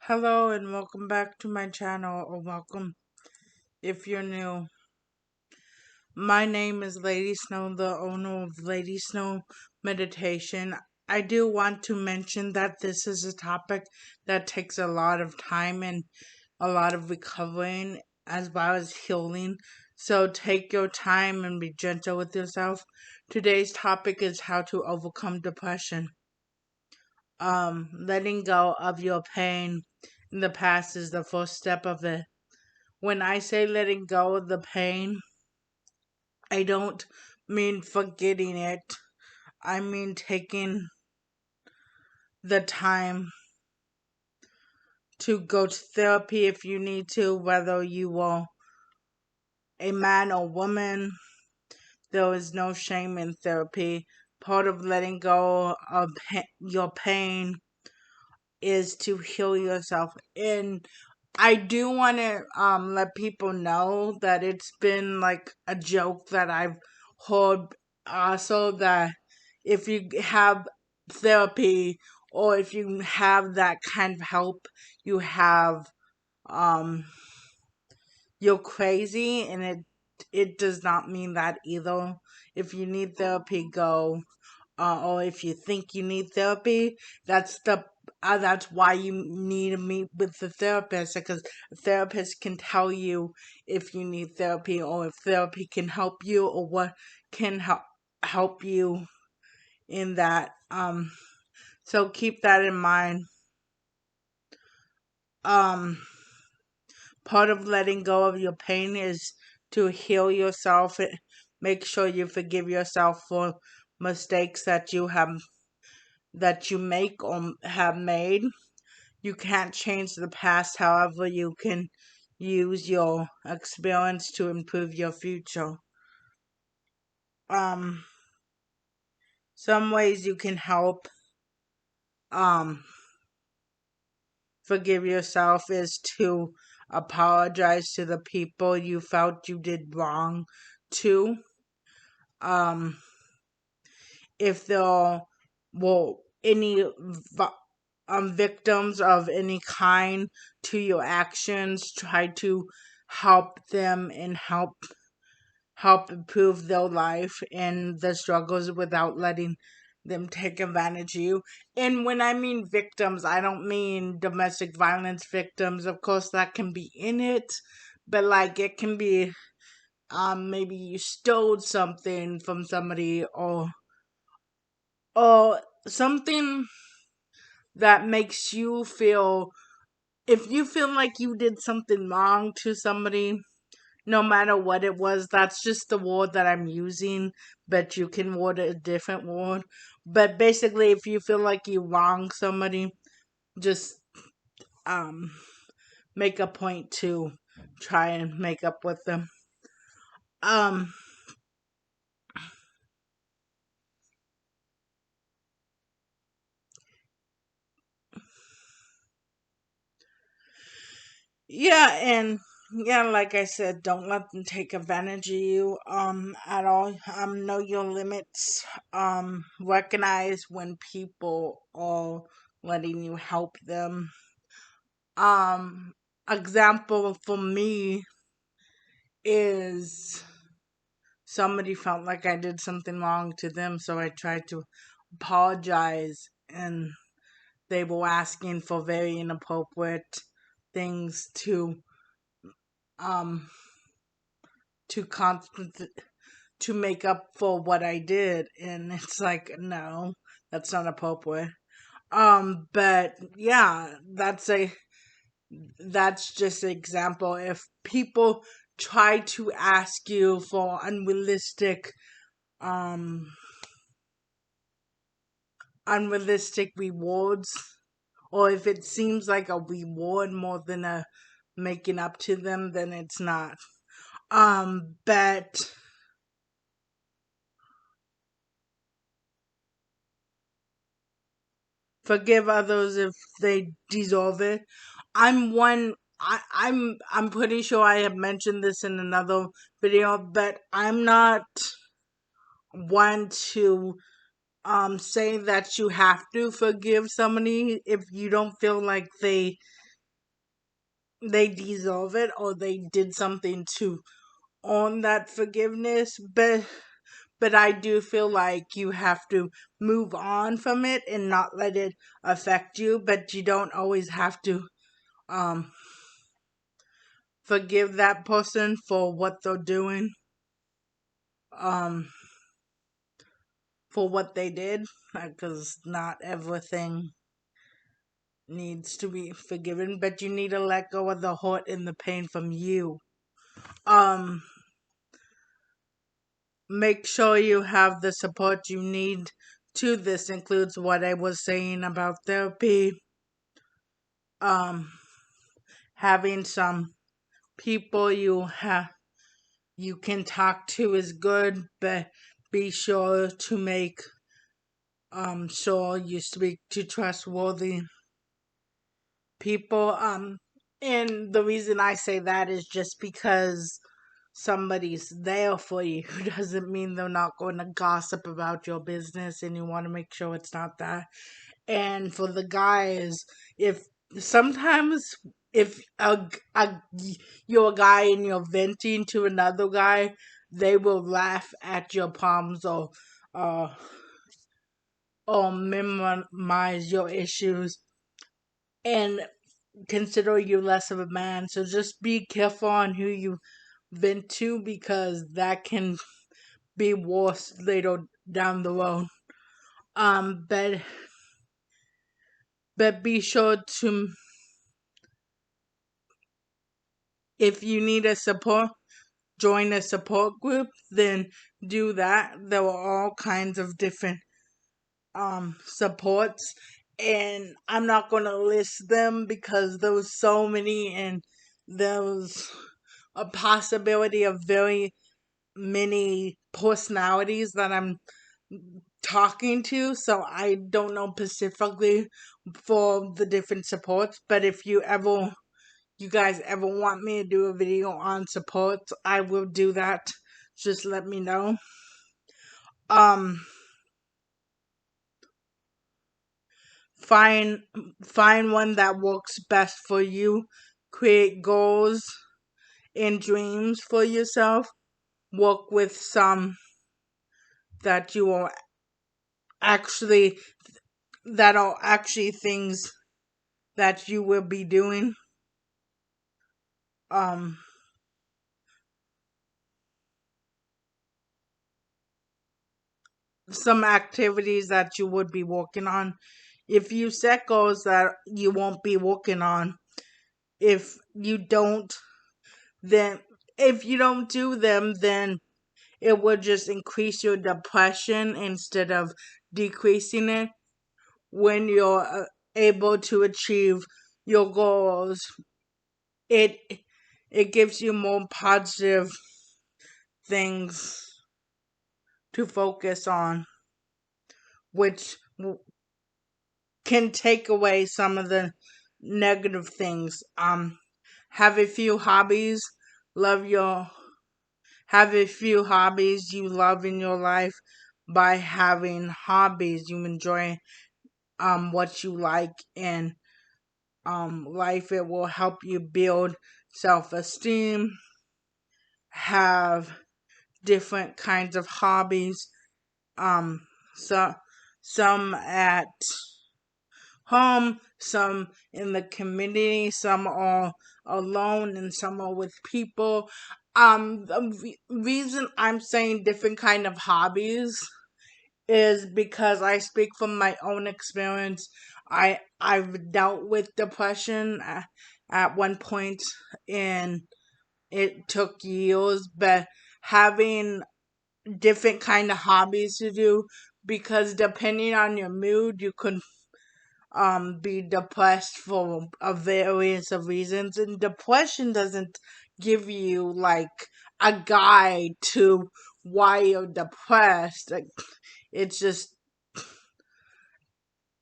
Hello and welcome back to my channel, or welcome if you're new. My name is Lady Snow, the owner of Lady Snow Meditation. I do want to mention that this is a topic that takes a lot of time and a lot of recovering as well as healing. So take your time and be gentle with yourself. Today's topic is how to overcome depression. Letting go of your pain in the past is the first step of it. When I say letting go of the pain, I don't mean forgetting it. I mean taking the time to go to therapy if you need to, whether you are a man or woman. There is no shame in therapy. Part of letting go of your pain is to heal yourself. And I do want to let people know that it's been like a joke that I've heard also, that if you have therapy or if you have that kind of help, you have um you're crazy, and it does not mean that either. If you need therapy, go. Or if you think you need therapy, that's why you need to meet with the therapist, because a therapist can tell you if you need therapy, or if therapy can help you, or what can help you in that. So keep that in mind. Um, Part of letting go of your pain is to heal yourself. Make sure you forgive yourself for mistakes that you make or have made. You can't change the past, however, you can use your experience to improve your future. Um, some ways you can help um forgive yourself is to apologize to the people you felt you did wrong to. Um, if there were any victims of any kind to your actions, try to help them and help improve their life and the struggles without letting them take advantage of you. And when I mean victims, I don't mean domestic violence victims. Of course, that can be in it, but like it can be maybe you stole something from somebody, or something that makes you feel, if you feel like you did something wrong to somebody, no matter what it was, that's just the word that I'm using, but you can word a different word. But basically, if you feel like you wrong somebody, just um make a point to try and make up with them. Um yeah, and yeah, like I said, don't let them take advantage of you at all. Know your limits. Recognize when people are letting you help them. Um Example for me is somebody felt like I did something wrong to them, so I tried to apologize, and they were asking for very inappropriate things um to to make up for what I did, and it's like, no, that's not appropriate. But yeah, that's just an example. If people try to ask you for um unrealistic rewards, or if it seems like a reward more than a making up to them, then it's not. But forgive others if they deserve it. I'm pretty sure I have mentioned this in another video, but I'm not one to say that you have to forgive somebody if you don't feel like they they deserve it or they did something to earn that forgiveness, but I do feel like you have to move on from it and not let it affect you, but you don't always have to um forgive that person for what they're doing, um for what they did, because not everything needs to be forgiven, but you need to let go of the hurt and the pain from you. um Make sure you have the support you need. To this includes what I was saying about therapy, um having some people you can talk to is good, but be sure to make sure you speak to trustworthy people. And the reason I say that is just because somebody's there for you doesn't mean they're not going to gossip about your business, and you want to make sure it's not that. And for the guys, if sometimes if you're a guy and you're venting to another guy, they will laugh at your problems uh or minimize your issues and consider you less of a man. So just be careful on who you vent to, because that can be worse later down the road. Um, but but be sure to, if you need a support, join a support group, then do that. There are all kinds of different supports, and I'm not gonna list them because there was so many, and there was a possibility of very many personalities that I'm talking to, so I don't know specifically for the different supports. But if you guys ever want me to do a video on supports, I will do that. Just let me know. Um, find find one that works best for you. Create goals and dreams for yourself. Work with some that you will actually that are actually things that you will be doing. Um, some activities that you would be working on. If you set goals that you won't be working on, if you don't, then if you don't do them, then it would just increase your depression instead of decreasing it. When you're able to achieve your goals, it it gives you more positive things to focus on, which can take away some of the negative things. Have a few hobbies. Love your Have a few hobbies you love in your life. By having hobbies, you enjoy what you like in life. It will help you build self-esteem. Have different kinds of hobbies. So some at home, some in the community, some are alone, and some are with people. The reason I'm saying different kind of hobbies is because I speak from my own experience. I've dealt with depression at one point, and it took years, but having different kind of hobbies to do, because depending on your mood, you could be depressed for a various of reasons, and depression doesn't give you like a guide to why you're depressed. Like, it's just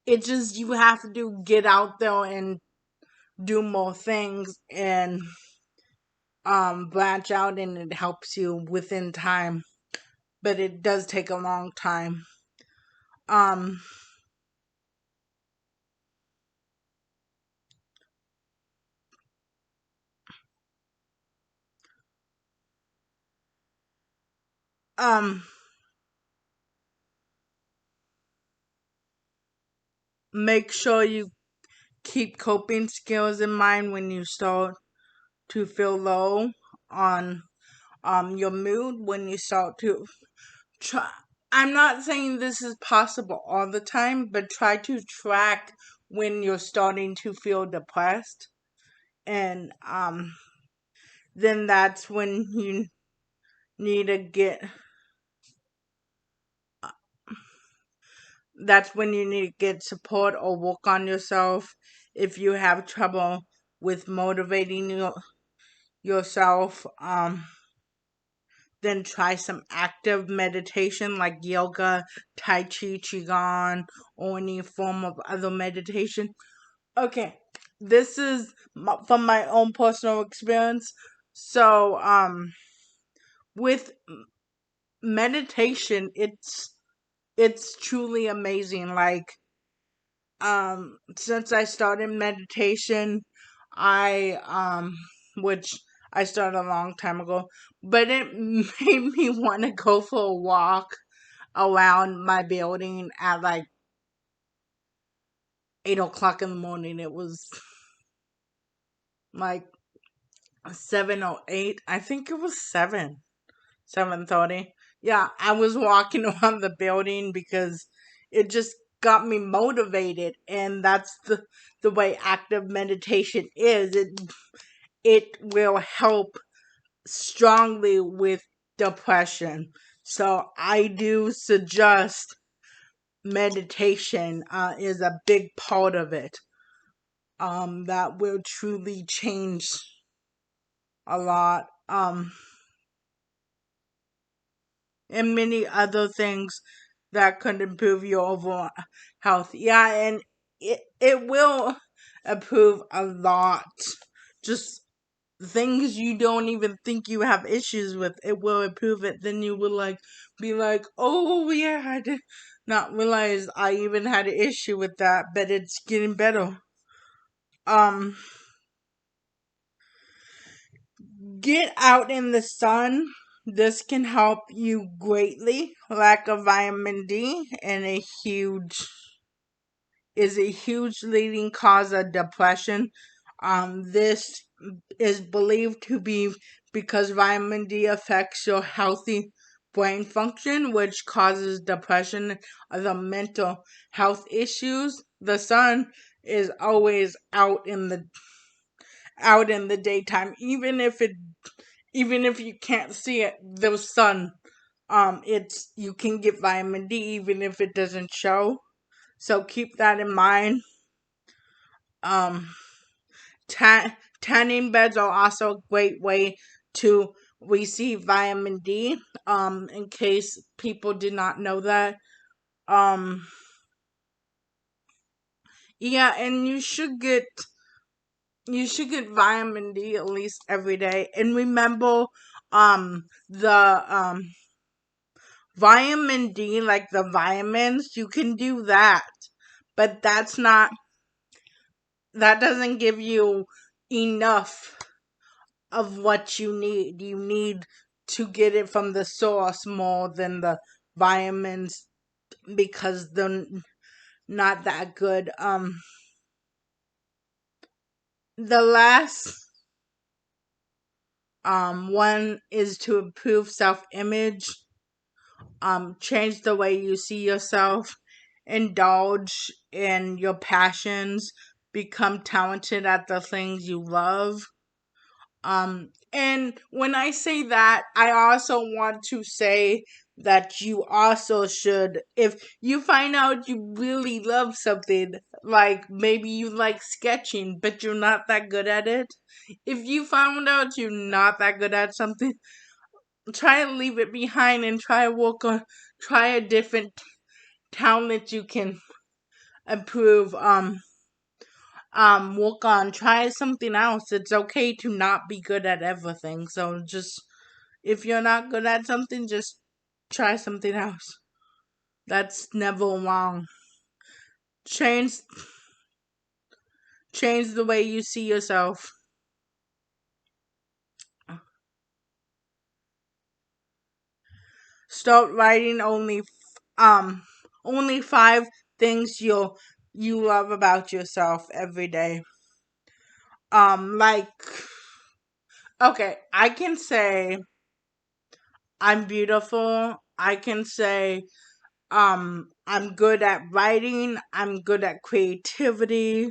you have to get out there and do more things and branch out, and it helps you within time, but it does take a long time. um um make sure you keep coping skills in mind when you start to feel low on your mood, when you start to try. I'm not saying this is possible all the time, but try to track when you're starting to feel depressed, and then need to get that's when you need to get support or work on yourself. If you have trouble with motivating yourself, then try some active meditation like yoga, tai chi, qigong, or any form of other meditation. Okay, this is from my own personal experience. So with meditation, it's truly amazing. Like, since I started meditation, I which I started a long time ago, but it made me want to go for a walk around my building at like 8 o'clock in the morning. It was like 7 or 8. I think it was 7:30. Yeah, I was walking around the building because it just got me motivated, and that's the way active meditation is. It will help strongly with depression. So I do suggest meditation is a big part of it. That will truly change a lot. And many other things that could improve your overall health. Yeah, and it will improve a lot. Just things you don't even think you have issues with, it will improve it. Then you will be like, oh yeah, I did not realize I even had an issue with that, but it's getting better. Um get out in the sun. This can help you greatly. Lack of vitamin D and a huge leading cause of depression. This is believed to be because vitamin D affects your healthy brain function, which causes depression and other mental health issues. The sun is always out in the daytime, even if you can't see it. The sun, it's you can get vitamin D even if it doesn't show. So keep that in mind. Um, tanning beds are also a great way to receive vitamin D. In case people did not know that. Um, yeah, and you should get vitamin D at least every day. And remember, the vitamin D, like the vitamins, you can do that, but that doesn't give you enough of what you need. You need to get it from the source more than the vitamins because they're not that good. The last one is to improve self-image. Change the way you see yourself. Indulge in your passions. Become talented at the things you love. And when I say that, I also want to say that you also should, if you find out you really love something, like maybe you like sketching, but you're not that good at it. If you found out you're not that good at something, try to leave it behind and try a different talent you can improve. Work on, try something else. It's okay to not be good at everything. So just, if you're not good at something, just try something else. That's never wrong. Change change the way you see yourself. start writing only 5 things you love about yourself every day. Like, okay, I can say I'm beautiful. I can say I'm good at writing. I'm good at creativity.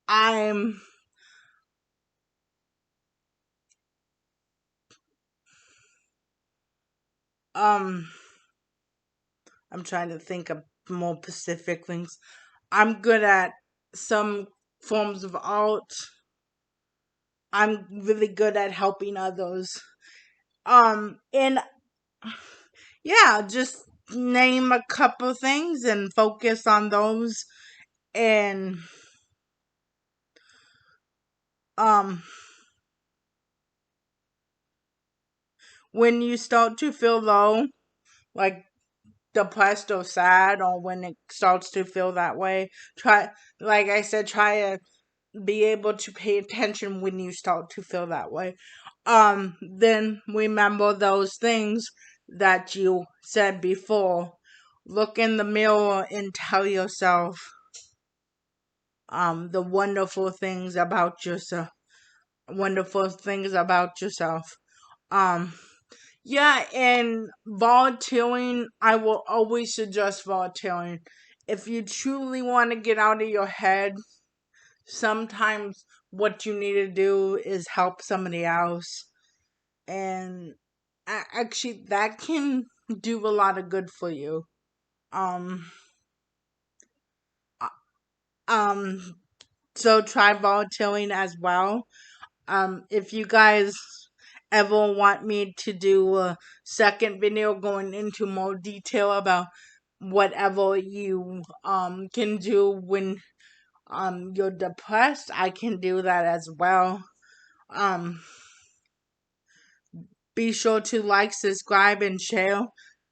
I'm um I'm trying to think of more specific things. I'm good at some forms of art. I'm really good at helping others. And yeah, just name a couple things and focus on those. And um when you start to feel low, like depressed or sad, or when it starts to feel that way, try, like I said, try to be able to pay attention when you start to feel that way. Then remember those things that you said before. Look in the mirror and tell yourself the wonderful things about yourself. Um yeah, and volunteering, I will always suggest volunteering. If you truly want to get out of your head, sometimes what you need to do is help somebody else. And actually, that can do a lot of good for you. Um, uh, um, so try volunteering as well. If you guys ever want me to do a second video going into more detail about whatever you can do when you're depressed, I can do that as well. Um, be sure to like, subscribe, and share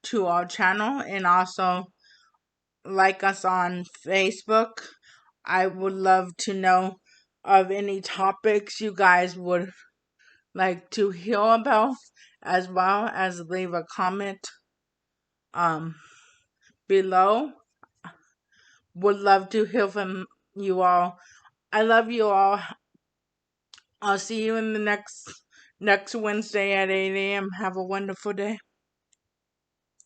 to our channel, and also like us on Facebook. I would love to know of any topics you guys would like to hear about, as well as leave a comment um below. Would love to hear from you all. I love you all. I'll see you in the next Wednesday at 8 a.m. Have a wonderful day.